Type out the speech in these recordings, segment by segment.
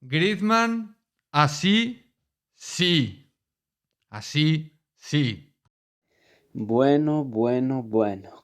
Griezmann, así sí, así sí. Bueno.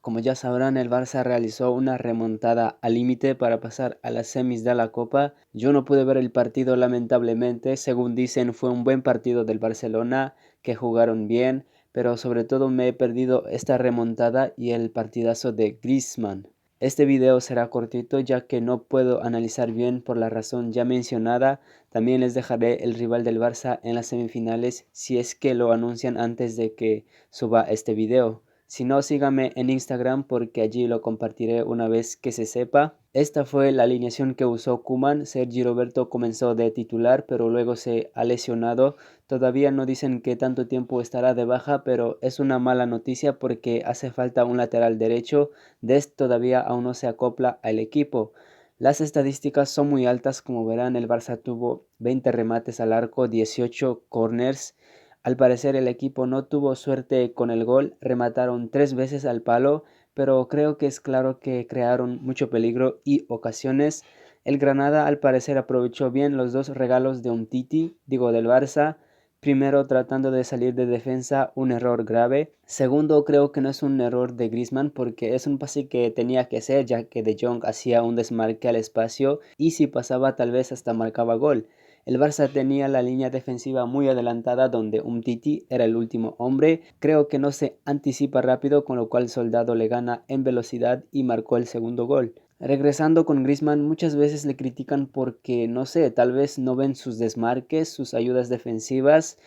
Como ya sabrán, el Barça realizó una remontada al límite para pasar a las semis de la Copa. Yo no pude ver el partido lamentablemente. Según dicen, fue un buen partido del Barcelona, que jugaron bien, pero sobre todo me he perdido esta remontada y el partidazo de Griezmann. Este video será cortito ya que no puedo analizar bien por la razón ya mencionada. También les dejaré el rival del Barça en las semifinales si es que lo anuncian antes de que suba este video. Si no, síganme en Instagram porque allí lo compartiré una vez que se sepa. Esta fue la alineación que usó Koeman. Sergi Roberto comenzó de titular, pero luego se ha lesionado. Todavía no dicen que tanto tiempo estará de baja, pero es una mala noticia porque hace falta un lateral derecho. Dest todavía aún no se acopla al equipo. Las estadísticas son muy altas, como verán, el Barça tuvo 20 remates al arco, 18 corners. Al parecer el equipo no tuvo suerte con el gol, remataron 3 veces al palo, pero creo que es claro que crearon mucho peligro y ocasiones. El Granada al parecer aprovechó bien los dos regalos de Umtiti, digo del Barça. Primero, tratando de salir de defensa, un error grave. Segundo, creo que no es un error de Griezmann porque es un pase que tenía que ser, ya que De Jong hacía un desmarque al espacio y si pasaba tal vez hasta marcaba gol. El Barça tenía la línea defensiva muy adelantada donde Umtiti era el último hombre. Creo que no se anticipa rápido, con lo cual Soldado le gana en velocidad y marcó el segundo gol. Regresando con Griezmann, muchas veces le critican porque, no sé, tal vez no ven sus desmarques, sus ayudas defensivas,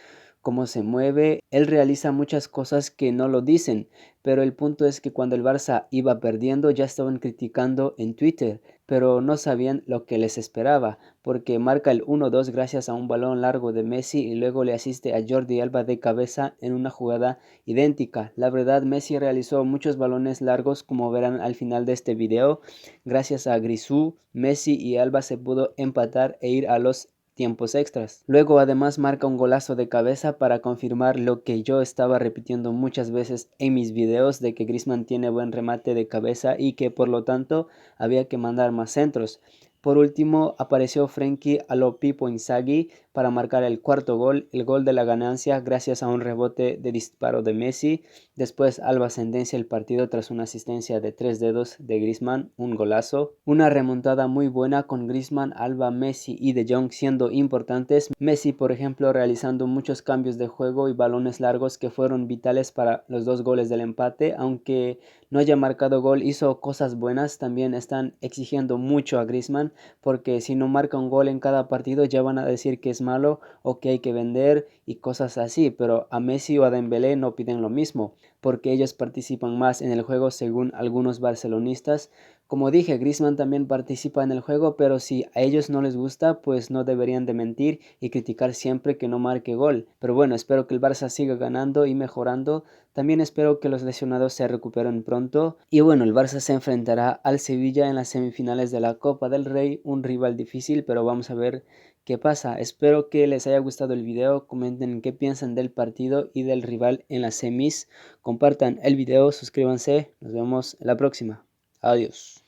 cómo se mueve. Él realiza muchas cosas que no lo dicen, pero el punto es que cuando el Barça iba perdiendo ya estaban criticando en Twitter, pero no sabían lo que les esperaba, porque marca el 1-2 gracias a un balón largo de Messi y luego le asiste a Jordi Alba de cabeza en una jugada idéntica. La verdad, Messi realizó muchos balones largos, como verán al final de este video. Gracias a Grisú, Messi y Alba se pudo empatar e ir a los tiempos extras. Luego además marca un golazo de cabeza para confirmar lo que yo estaba repitiendo muchas veces en mis videos, de que Griezmann tiene buen remate de cabeza y que por lo tanto había que mandar más centros. Por último apareció Frenkie a lo Pipo Inzaghi para marcar el cuarto gol, el gol de la ganancia gracias a un rebote de disparo de Messi. Después Alba sentencia el partido tras una asistencia de 3 dedos de Griezmann, un golazo. Una remontada muy buena con Griezmann, Alba, Messi y De Jong siendo importantes. Messi, por ejemplo, realizando muchos cambios de juego y balones largos que fueron vitales para los dos goles del empate. Aunque no haya marcado gol, hizo cosas buenas. También están exigiendo mucho a Griezmann, porque si no marca un gol en cada partido ya van a decir que es malo o que hay que vender y cosas así. Pero a Messi o a Dembélé no piden lo mismo, porque ellos participan más en el juego según algunos barcelonistas. Como dije, Griezmann también participa en el juego, pero si a ellos no les gusta, pues no deberían de mentir y criticar siempre que no marque gol. Pero bueno, espero que el Barça siga ganando y mejorando. También espero que los lesionados se recuperen pronto. Y bueno, el Barça se enfrentará al Sevilla en las semifinales de la Copa del Rey, un rival difícil, pero vamos a ver qué pasa. Espero que les haya gustado el video, comenten qué piensan del partido y del rival en las semis, compartan el video, suscríbanse, nos vemos en la próxima. Adiós.